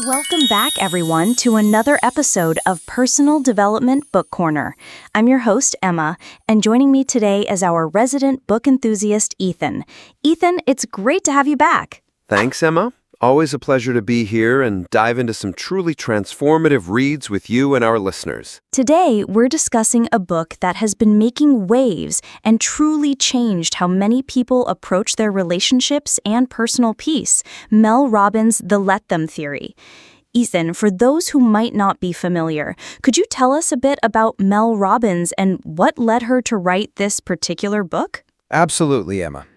Welcome back, everyone, to another episode of Personal Development Book Corner. I'm your host, Emma, and joining me today is our resident book enthusiast, Ethan. Ethan, it's great to have you back. Thanks, Emma. Always a pleasure to be here and dive into some truly transformative reads with you and our listeners. Today, we're discussing a book that has been making waves and truly changed how many people approach their relationships and personal peace, Mel Robbins' The Let Them Theory. Ethan, for those who might not be familiar, could you tell us a bit about Mel Robbins and what led her to write this particular book? Absolutely, Emma.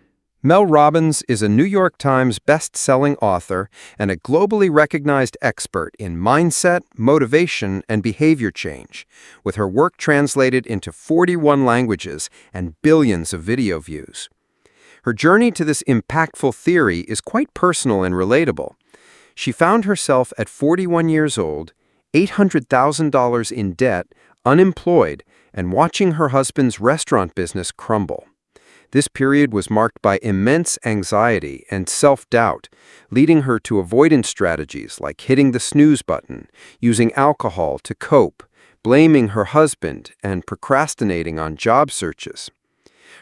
Mel Robbins is a New York Times best-selling author and a globally recognized expert in mindset, motivation, and behavior change, with her work translated into 41 languages and billions of video views. Her journey to this impactful theory is quite personal and relatable. She found herself at 41 years old, $800,000 in debt, unemployed, and watching her husband's restaurant business crumble. This period was marked by immense anxiety and self-doubt, leading her to avoidance strategies like hitting the snooze button, using alcohol to cope, blaming her husband, and procrastinating on job searches.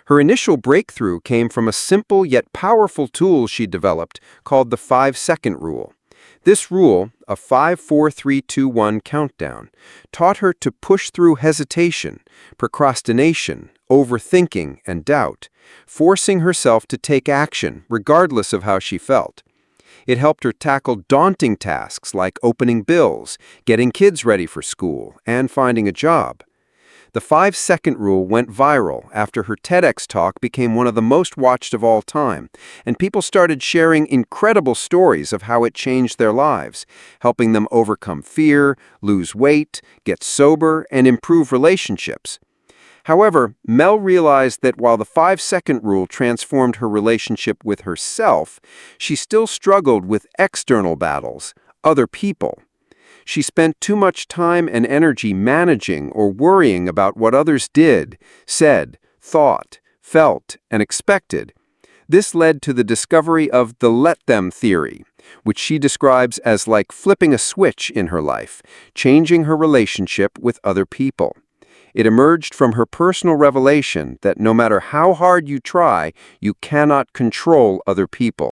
Her initial breakthrough came from a simple yet powerful tool she developed called the 5-second rule. This rule, a 5, 4, 3, 2, 1 countdown, taught her to push through hesitation, procrastination, overthinking, and doubt, forcing herself to take action regardless of how she felt. It helped her tackle daunting tasks like opening bills, getting kids ready for school, and finding a job. The 5-second rule went viral after her TEDx talk became one of the most watched of all time, and people started sharing incredible stories of how it changed their lives, helping them overcome fear, lose weight, get sober, and improve relationships. However, Mel realized that while the 5-second rule transformed her relationship with herself, she still struggled with external battles, other people. She spent too much time and energy managing or worrying about what others did, said, thought, felt, and expected. This led to the discovery of the Let Them Theory, which she describes as like flipping a switch in her life, changing her relationship with other people. It emerged from her personal revelation that no matter how hard you try, you cannot control other people.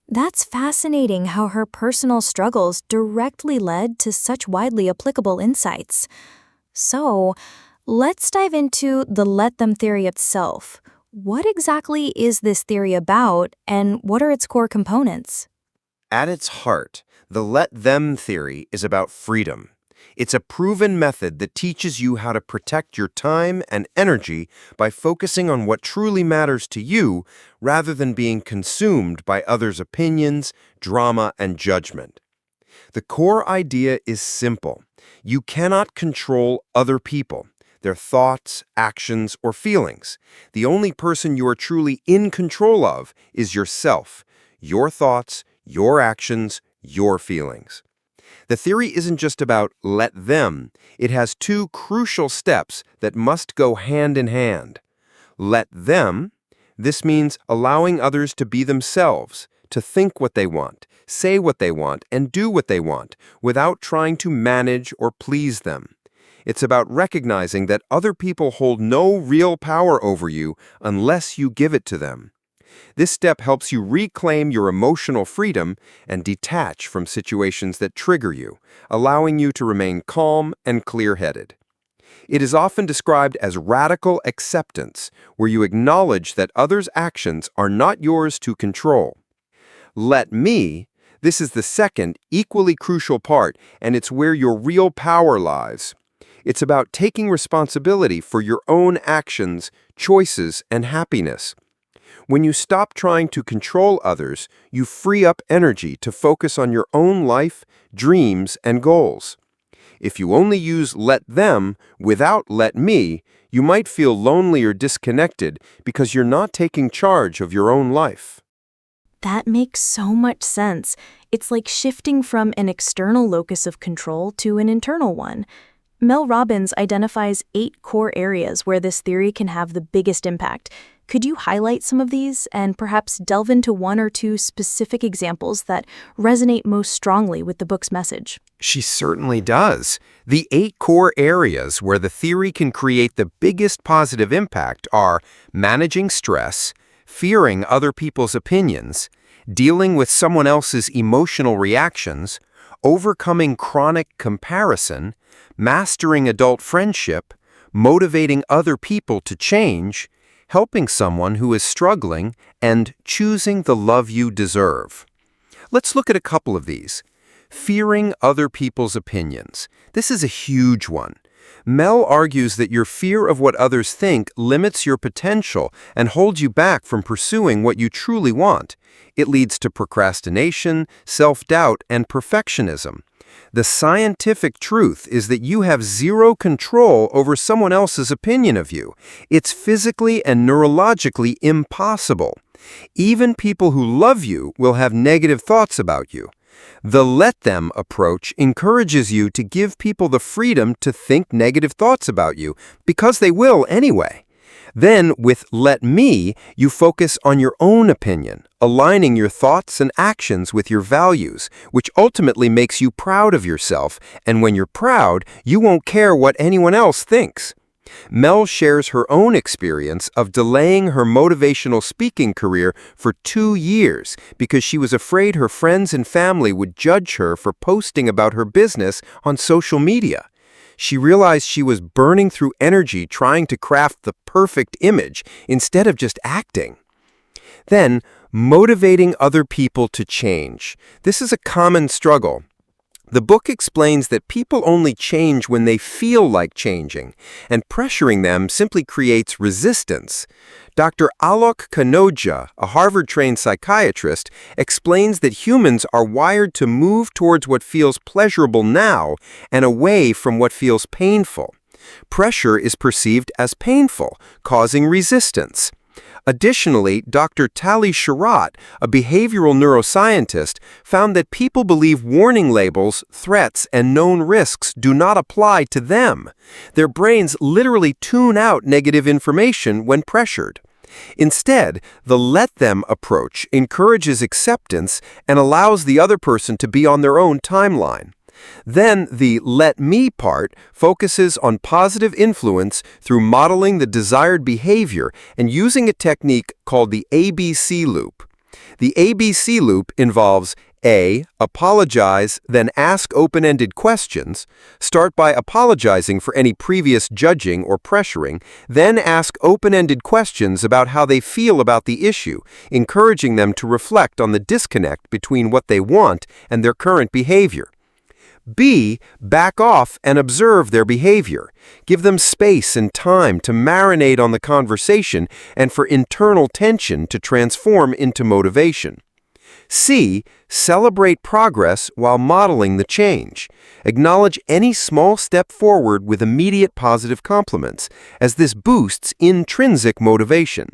That's fascinating how her personal struggles directly led to such widely applicable insights. So, let's dive into the Let Them Theory itself. What exactly is this theory about, and what are its core components? At its heart, the Let Them Theory is about freedom. It's a proven method that teaches you how to protect your time and energy by focusing on what truly matters to you rather than being consumed by others' opinions, drama, and judgment. The core idea is simple. You cannot control other people, their thoughts, actions, or feelings. The only person you are truly in control of is yourself, your thoughts, your actions, your feelings. The theory isn't just about let them. It has two crucial steps that must go hand in hand. Let them. This means allowing others to be themselves, to think what they want, say what they want, and do what they want, without trying to manage or please them. It's about recognizing that other people hold no real power over you unless you give it to them. This step helps you reclaim your emotional freedom and detach from situations that trigger you, allowing you to remain calm and clear-headed. It is often described as radical acceptance, where you acknowledge that others' actions are not yours to control. Let me. This is the second, equally crucial part, and it's where your real power lies. It's about taking responsibility for your own actions, choices, and happiness. When you stop trying to control others, you free up energy to focus on your own life, dreams, and goals. If you only use let them without let me, you might feel lonely or disconnected because you're not taking charge of your own life. That makes so much sense. It's like shifting from an external locus of control to an internal one. Mel Robbins identifies 8 core areas where this theory can have the biggest impact. Could you highlight some of these and perhaps delve into one or two specific examples that resonate most strongly with the book's message? She certainly does. The 8 core areas where the theory can create the biggest positive impact are managing stress, fearing other people's opinions, dealing with someone else's emotional reactions, overcoming chronic comparison, mastering adult friendship, motivating other people to change, helping someone who is struggling, and choosing the love you deserve. Let's look at a couple of these. Fearing other people's opinions. This is a huge one. Mel argues that your fear of what others think limits your potential and holds you back from pursuing what you truly want. It leads to procrastination, self-doubt, and perfectionism. The scientific truth is that you have zero control over someone else's opinion of you. It's physically and neurologically impossible. Even people who love you will have negative thoughts about you. The let them approach encourages you to give people the freedom to think negative thoughts about you, because they will anyway. Then, with let me, you focus on your own opinion, aligning your thoughts and actions with your values, which ultimately makes you proud of yourself, and when you're proud, you won't care what anyone else thinks. Mel shares her own experience of delaying her motivational speaking career for 2 years because she was afraid her friends and family would judge her for posting about her business on social media. She realized she was burning through energy trying to craft the perfect image instead of just acting. Then, motivating other people to change. This is a common struggle. The book explains that people only change when they feel like changing, and pressuring them simply creates resistance. Dr. Alok Kanoja, a Harvard-trained psychiatrist, explains that humans are wired to move towards what feels pleasurable now and away from what feels painful. Pressure is perceived as painful, causing resistance. Additionally, Dr. Tali Sharot, a behavioral neuroscientist, found that people believe warning labels, threats, and known risks do not apply to them. Their brains literally tune out negative information when pressured. Instead, the let them approach encourages acceptance and allows the other person to be on their own timeline. Then the let me part focuses on positive influence through modeling the desired behavior and using a technique called the ABC loop. The ABC loop involves A. Apologize, then ask open-ended questions. Start by apologizing for any previous judging or pressuring, then ask open-ended questions about how they feel about the issue, encouraging them to reflect on the disconnect between what they want and their current behavior. B. Back off and observe their behavior. Give them space and time to marinate on the conversation and for internal tension to transform into motivation. C. Celebrate progress while modeling the change. Acknowledge any small step forward with immediate positive compliments, as this boosts intrinsic motivation.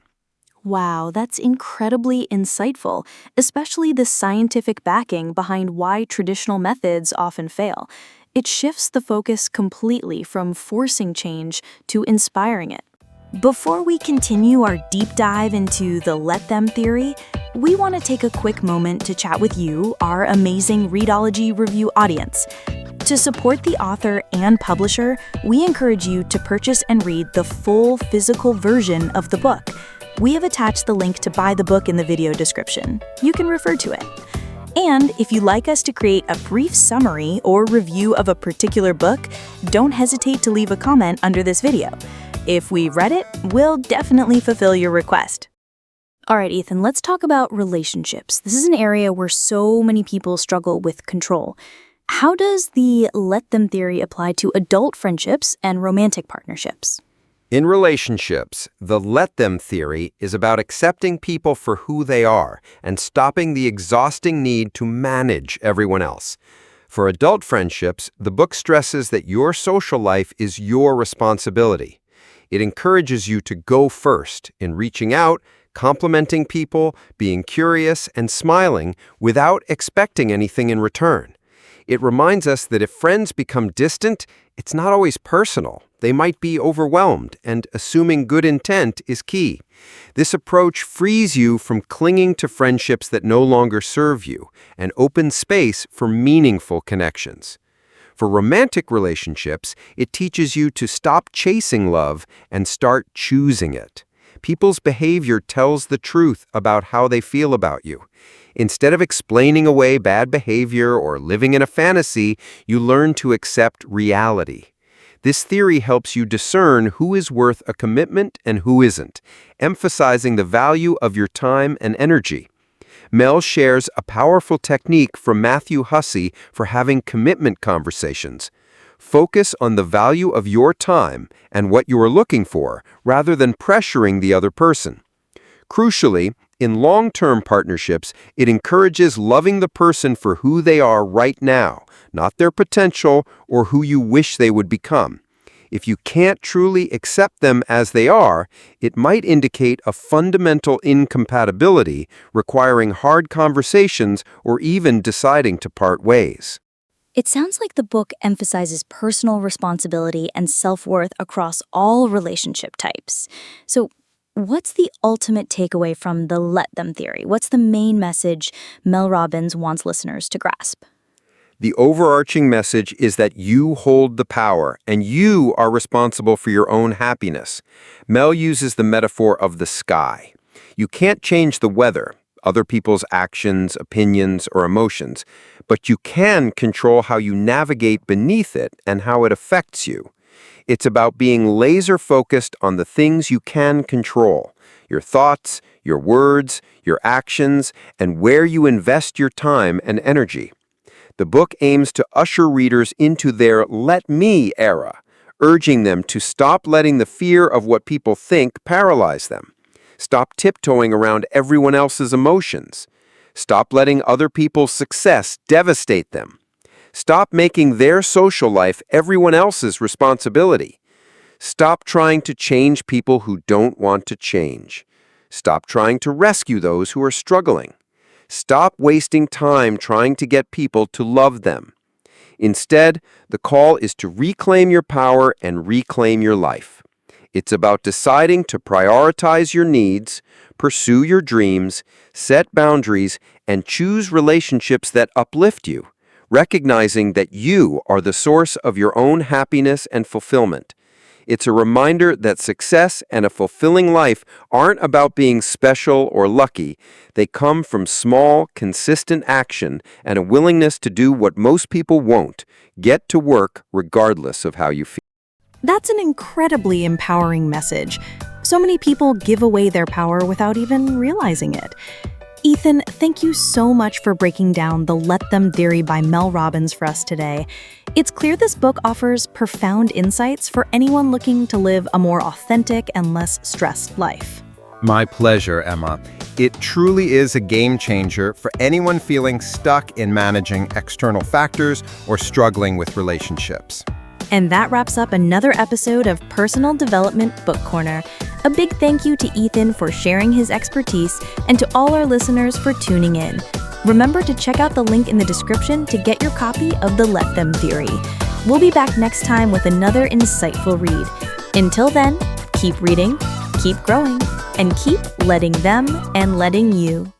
Wow, that's incredibly insightful, especially the scientific backing behind why traditional methods often fail. It shifts the focus completely from forcing change to inspiring it. Before we continue our deep dive into the let them theory, we want to take a quick moment to chat with you, our amazing Readology review audience. To support the author and publisher, we encourage you to purchase and read the full physical version of the book. We have attached the link to buy the book in the video description. You can refer to it. And if you'd like us to create a brief summary or review of a particular book, don't hesitate to leave a comment under this video. If we read it, we'll definitely fulfill your request. All right, Ethan, let's talk about relationships. This is an area where so many people struggle with control. How does the let them theory apply to adult friendships and romantic partnerships? In relationships, the let them theory is about accepting people for who they are and stopping the exhausting need to manage everyone else. For adult friendships, the book stresses that your social life is your responsibility. It encourages you to go first in reaching out, complimenting people, being curious, and smiling without expecting anything in return. It reminds us that if friends become distant, it's not always personal. They might be overwhelmed, and assuming good intent is key. This approach frees you from clinging to friendships that no longer serve you and opens space for meaningful connections. For romantic relationships, it teaches you to stop chasing love and start choosing it. People's behavior tells the truth about how they feel about you. Instead of explaining away bad behavior or living in a fantasy, you learn to accept reality. This theory helps you discern who is worth a commitment and who isn't, emphasizing the value of your time and energy. Mel shares a powerful technique from Matthew Hussey for having commitment conversations. Focus on the value of your time and what you are looking for, rather than pressuring the other person. Crucially, in long-term partnerships, it encourages loving the person for who they are right now, not their potential or who you wish they would become. If you can't truly accept them as they are, it might indicate a fundamental incompatibility, requiring hard conversations or even deciding to part ways. It sounds like the book emphasizes personal responsibility and self-worth across all relationship types. So, what's the ultimate takeaway from the let them theory? What's the main message Mel Robbins wants listeners to grasp? The overarching message is that you hold the power and you are responsible for your own happiness. Mel uses the metaphor of the sky. You can't change the weather, other people's actions, opinions, or emotions, but you can control how you navigate beneath it and how it affects you. It's about being laser-focused on the things you can control, your thoughts, your words, your actions, and where you invest your time and energy. The book aims to usher readers into their let me era, urging them to stop letting the fear of what people think paralyze them. Stop tiptoeing around everyone else's emotions. Stop letting other people's success devastate them. Stop making their social life everyone else's responsibility. Stop trying to change people who don't want to change. Stop trying to rescue those who are struggling. Stop wasting time trying to get people to love them. Instead, the call is to reclaim your power and reclaim your life. It's about deciding to prioritize your needs, pursue your dreams, set boundaries, and choose relationships that uplift you, recognizing that you are the source of your own happiness and fulfillment. It's a reminder that success and a fulfilling life aren't about being special or lucky. They come from small, consistent action and a willingness to do what most people won't, get to work regardless of how you feel. That's an incredibly empowering message. So many people give away their power without even realizing it. Ethan, thank you so much for breaking down the Let Them theory by Mel Robbins for us today. It's clear this book offers profound insights for anyone looking to live a more authentic and less stressed life. My pleasure, Emma. It truly is a game changer for anyone feeling stuck in managing external factors or struggling with relationships. And that wraps up another episode of Personal Development Book Corner. A big thank you to Ethan for sharing his expertise and to all our listeners for tuning in. Remember to check out the link in the description to get your copy of the Let Them theory. We'll be back next time with another insightful read. Until then, keep reading, keep growing, and keep letting them and letting you.